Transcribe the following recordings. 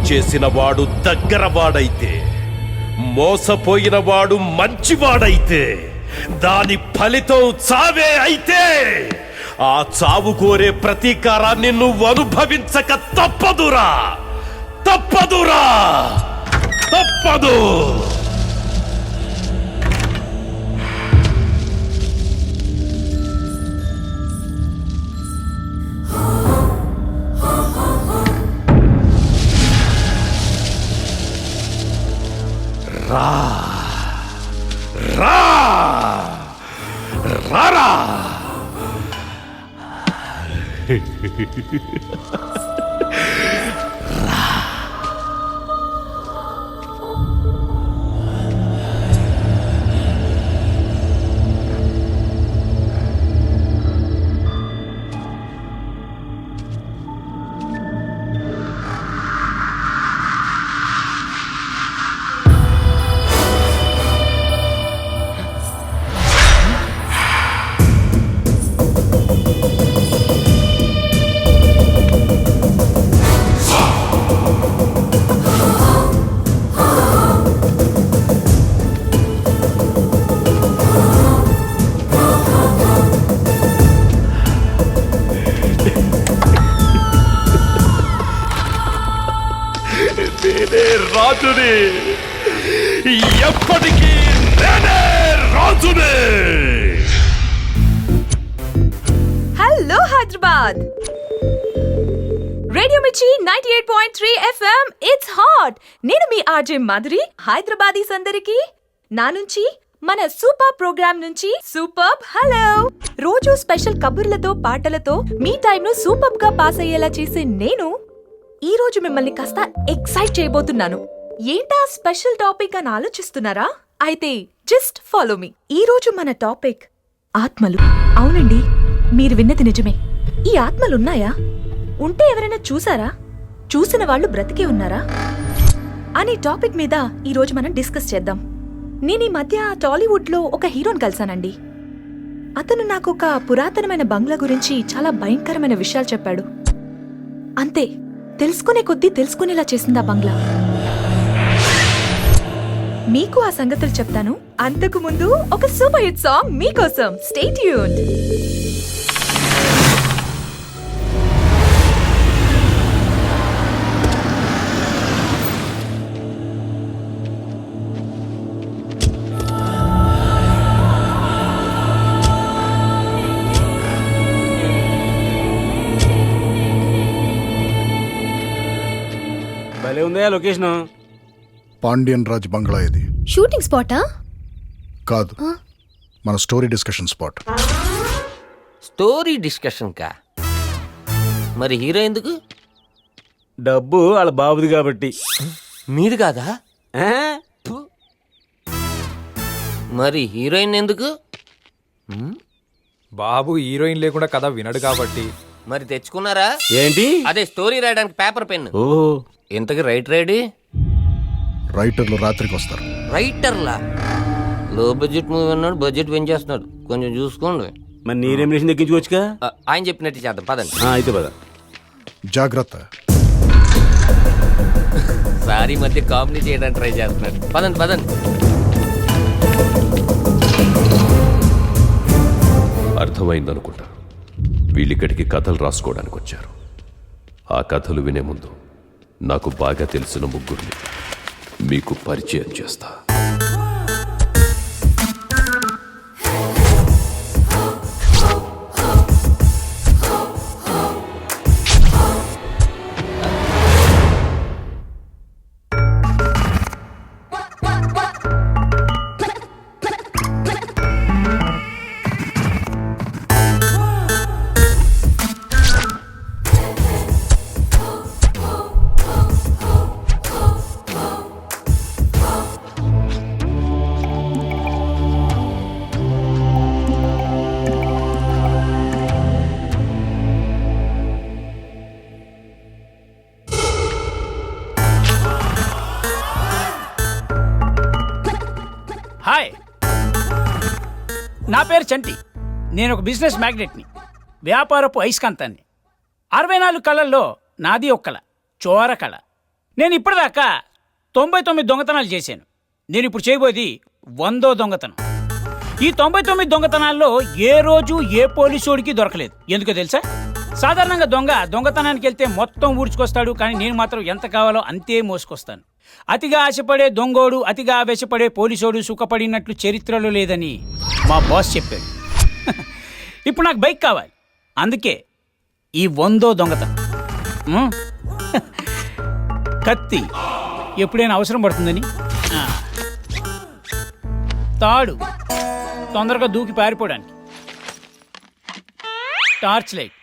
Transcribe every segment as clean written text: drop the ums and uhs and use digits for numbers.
చేసిన వాడు దగ్గరవాడైతే, మోసపోయిన వాడు మంచివాడైతే, దాని ఫలితం చావే అయితే, ఆ చావు కోరే ప్రతీకారాన్ని నువ్వు అనుభవించక తప్పదురా, తప్పదురా, తప్పదు. రా రా రారా. రాజుని, ఎప్పటికీ నేనే రాజుని. హలో హైదరాబాద్, రేడియో మిర్చి 98.3 FM. It's hot. నేను మీ ఆర్జే మాధురి. హైదరాబాదీస్ అందరికి నా నుంచి, మన సూపర్ ప్రోగ్రామ్ నుంచి సూపర్ హలో. రోజు స్పెషల్ కబుర్లతో, పాటలతో మీ టైంను సూపర్ గా పాస్ అయ్యేలా చేసే నేను ఈ రోజు మిమ్మల్ని కాస్త ఎక్సైట్ చేయబోతున్నాను. ఏంటా స్పెషల్ టాపిక్ అని ఆలోచిస్తున్నారా? అయితే జస్ట్ ఫాలో మీ. ఈ రోజు మన టాపిక్ ఆత్మలు. అవునండి, మీరు విన్నది నిజమే. ఈ ఆత్మలున్నాయా? ఉంటే ఎవరైనా చూసారా? చూసిన వాళ్ళు బ్రతికే ఉన్నారా అనే టాపిక్ మీద ఈ రోజు మనం డిస్కస్ చేద్దాం. నేను ఈ మధ్య టాలీవుడ్ లో ఒక హీరోని కలిసానండి. అతను నాకు ఒక పురాతనమైన బంగ్లా గురించి చాలా భయంకరమైన విషయాలు చెప్పాడు. అంతే, తెలుసుకునే కొద్దీ తెలుసుకునేలా చేసింది ఆ బంగ్లా. మీకు ఆ సంగతులు చెప్తాను. అంతకు ముందు ఒక సూపర్ హిట్ సాంగ్ మీకోసం. Stay tuned. భలే ఉందా లొకేషన్? పాండ్యన్ రాజ్ బంగ్లా ఇది. Shooting Sparta? కాదు, మన story discussion spot. Story discussion కా? మరి హీరో ఎందుకు? డబ్బు వాళ్ళ బాబుది కాబట్టి. మీది కాదా? మరి హీరోయిన్ ఎందుకు? బాబు హీరోయిన్ లేకుండా కథ వినడు కాబట్టి. మరి తెచ్చుకున్నారా ఏంటి? అదే స్టోరీ రాయడానికి పేపర్ పెన్. ఓ, ఇంతకి రైటర్ రెడీ? రైటర్లు రాత్రికి వస్తారు. రైటర్లా? లో బడ్జెట్ మూవీ అన్నాడు, బడ్జెట్ పెంచేస్తున్నాడు. కొంచెం చూసుకోండి. మరి నీ రెమ్యునేషన్ దక్కించుకోవచ్చుగా. ఆయన చెప్పినట్టు చేద్దాం, పదండి. అయితే పద. జాగ్రత్త. సారీ, మధ్య కామెడీ చేయడానికి ట్రై చేస్తున్నాడు. పదండి పదండి. అర్థమైందనుకుంటా. వీళ్ళిక్కడికి కథలు రాసుకోవడానికి వచ్చారు. ఆ కథలు వినే ముందు నాకు బాగా తెలిసిన ముగ్గురిని మీకు పరిచయం చేస్తా. హాయ్, నా పేరు చంటి. నేను ఒక బిజినెస్ మ్యాగ్నెట్ని, వ్యాపారపు అయస్కాంతాన్ని. 64 కళల్లో నాది ఒక కళ, చోర కళ. నేను ఇప్పటిదాకా 99 దొంగతనాలు చేశాను. నేను ఇప్పుడు చేయబోయేది 100వ దొంగతనం. ఈ 99 దొంగతనాల్లో ఏ రోజు ఏ పోలీసోడికి దొరకలేదు. ఎందుకో తెలుసా? సాధారణంగా దొంగతనానికి వెళ్తే మొత్తం ఊడ్చుకొస్తాడు, కానీ నేను మాత్రం ఎంత కావాలో అంతే మోసుకొస్తాను. అతిగా ఆశపడే దొంగోడు, అతిగా ఆవేశపడే పోలీసోడు సుఖపడినట్లు చరిత్రలో లేదని మా బాస్ చెప్పాడు. ఇప్పుడు నాకు బైక్ కావాలి, అందుకే ఈ 100వ దొంగతనం. కత్తి ఎప్పుడైనా అవసరం పడుతుందని, తాడు తొందరగా దూకి పారిపోవడానికి, టార్చ్ లైట్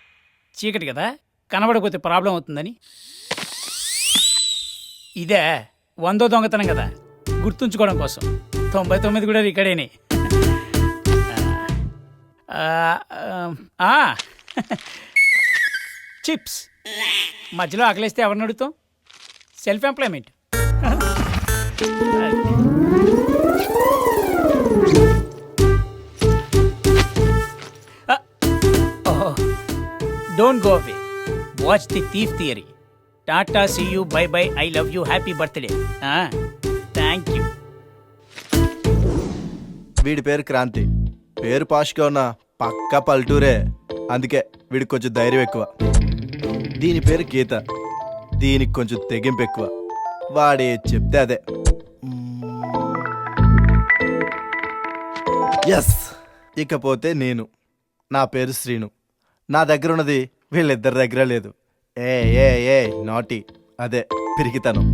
చీకటి కదా కనబడకపోతే ప్రాబ్లం అవుతుందని. ఇదే 100వ దొంగతనం కదా, గుర్తుంచుకోవడం కోసం. 99 కూడా ఇక్కడేనే. చిప్స్ మధ్యలో ఆకలేస్తే ఎవరిని అడుగుతాం? Self employment. Don't go away, watch the thief theory. టాటా, see you, bye bye, I love you, happy birthday. Thank you. వీడి పేరు క్రాంతి. పేరు పాష్గా ఉన్న పక్కా పల్లెటూరే, అందుకే వీడికి కొంచెం ధైర్యం ఎక్కువ. దీని పేరు గీత, దీనికి కొంచెం తెగింపు ఎక్కువ. వాడే చెప్తే అదే. ఎస్. ఇకపోతే నేను, నా పేరు శ్రీను. నా దగ్గర ఉన్నది వీళ్ళిద్దరి దగ్గర లేదు. ఏ ఏ ఏ నాటి, అదే పిరికితనం.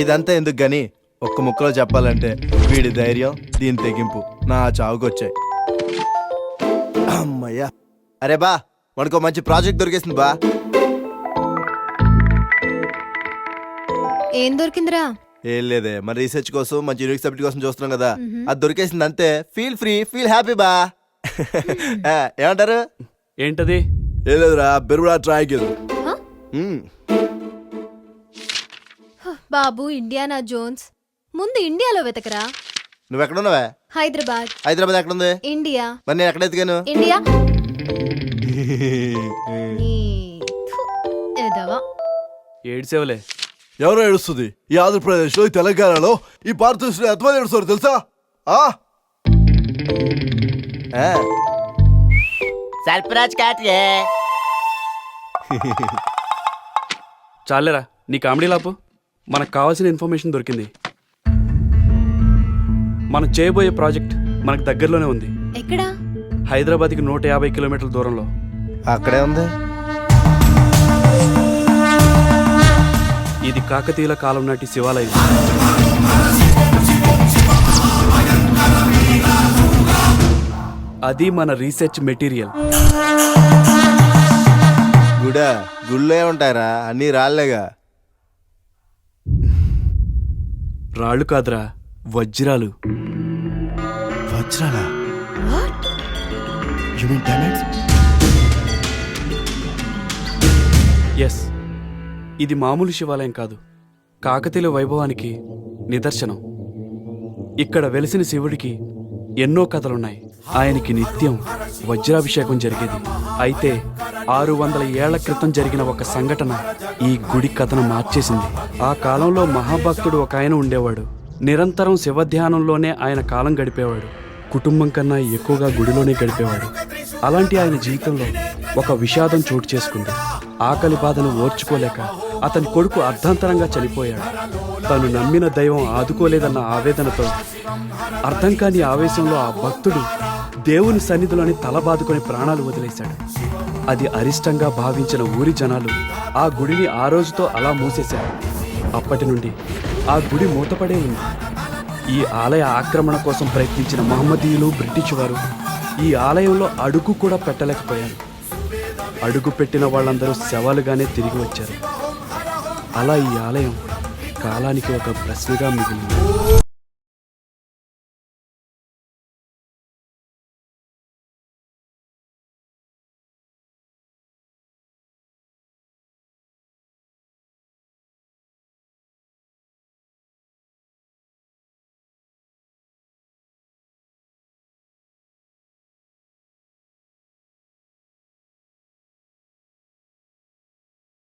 ఇదంతా ఎందుకు గాని ఒక్క ముక్కలో చెప్పాలంటే వీడి ధైర్యం, దీని తెగింపు నా చావుకొచ్చాయి. అమ్మయ్యా. అరే బా, మనకు మంచి ప్రాజెక్ట్ దొరికేసింది బా. ఏం దొరికిందిరా? ఏం లేదే, మన రీసెర్చ్ కోసం మంచి యూనిక్ సబ్జెక్ట్ కోసం చూస్తున్నాం కదా, అది దొరికేసింది అంతే. ఫీల్ ఫ్రీ, ఫీల్ హ్యాపీ బా. ఏమంటారు? ఏంటది? ఏం లేదురా, బెరుడా ట్రాయ్. బాబు ఇండియానా జోన్స్, ముందు ఇండియాలో వెతకరా. నువ్వెక్కడున్నావా? హైదరాబాద్. హైదరాబాద్ ఎక్కడుంది? ఇండియా. మరి నేను ఎక్కడ ఎత్తుకాను? ఇండియా. ఏదవా ఏడ్సేవలే. ఎవరో ఏడుస్తుంది? ఈ ఆంధ్రప్రదేశ్ లో, ఈ తెలంగాణలో, ఈ భారతదేశంలో ఎంతమంది ఏడుస్తారు తెలుసా? సర్పరాజ్ కాటియే. చాలేరా నీ కామెడీ లాపు. మనకు కావాల్సిన ఇన్ఫర్మేషన్ దొరికింది. మనం చేయబోయే ప్రాజెక్ట్ మనకు దగ్గరలోనే ఉంది. ఎక్కడా? హైదరాబాద్కి 150 కిలోమీటర్ల దూరంలో. అక్కడే ఉంది. ఇది కాకతీయుల కాలం నాటి శివాలయం. అది మన రీసెర్చ్ మెటీరియల్. గుళ్ళే ఉంటారా? అన్ని రాళ్లేగా. రాళ్ళు కాదురా, వజ్రాలు. వజ్రాలా? ఎస్, ఇది మామూలు శివాలయం కాదు, కాకతీయుల వైభవానికి నిదర్శనం. ఇక్కడ వెలిసిన శివుడికి ఎన్నో కథలున్నాయి. ఆయనకి నిత్యం వజ్రాభిషేకం జరిగేది. అయితే 600 ఏళ్ల క్రితం జరిగిన ఒక సంఘటన ఈ గుడి కథను మార్చేసింది. ఆ కాలంలో మహాభక్తుడు ఒక ఆయన ఉండేవాడు. నిరంతరం శివధ్యానంలోనే ఆయన కాలం గడిపేవాడు. కుటుంబం కన్నా ఎక్కువగా గుడిలోనే గడిపేవాడు. అలాంటి ఆయన జీవితంలో ఒక విషాదం చోటు చేసుకుంది. ఆకలి బాధను ఓర్చుకోలేక అతని కొడుకు అర్ధాంతరంగా చనిపోయాడు. తను నమ్మిన దైవం ఆదుకోలేదన్న ఆవేదనతో, అర్థం కాని ఆవేశంలో ఆ భక్తుడు దేవుని సన్నిధిలోని తల బాదుకొని ప్రాణాలు వదిలేశాడు. అది అరిష్టంగా భావించిన ఊరి జనాలు ఆ గుడిని ఆ రోజుతో అలా మూసేశారు. అప్పటి నుండి ఆ గుడి మూతపడే ఉంది. ఈ ఆలయ ఆక్రమణ కోసం ప్రయత్నించిన మహమ్మదీయులు, బ్రిటిష్ వారు ఈ ఆలయంలో అడుగు కూడా పెట్టలేకపోయారు. అడుగు పెట్టిన వాళ్ళందరూ శవాలుగానే తిరిగి వచ్చారు. అలా ఈ ఆలయం కాలానికి ఒక ప్రశ్నగా మిగిలింది.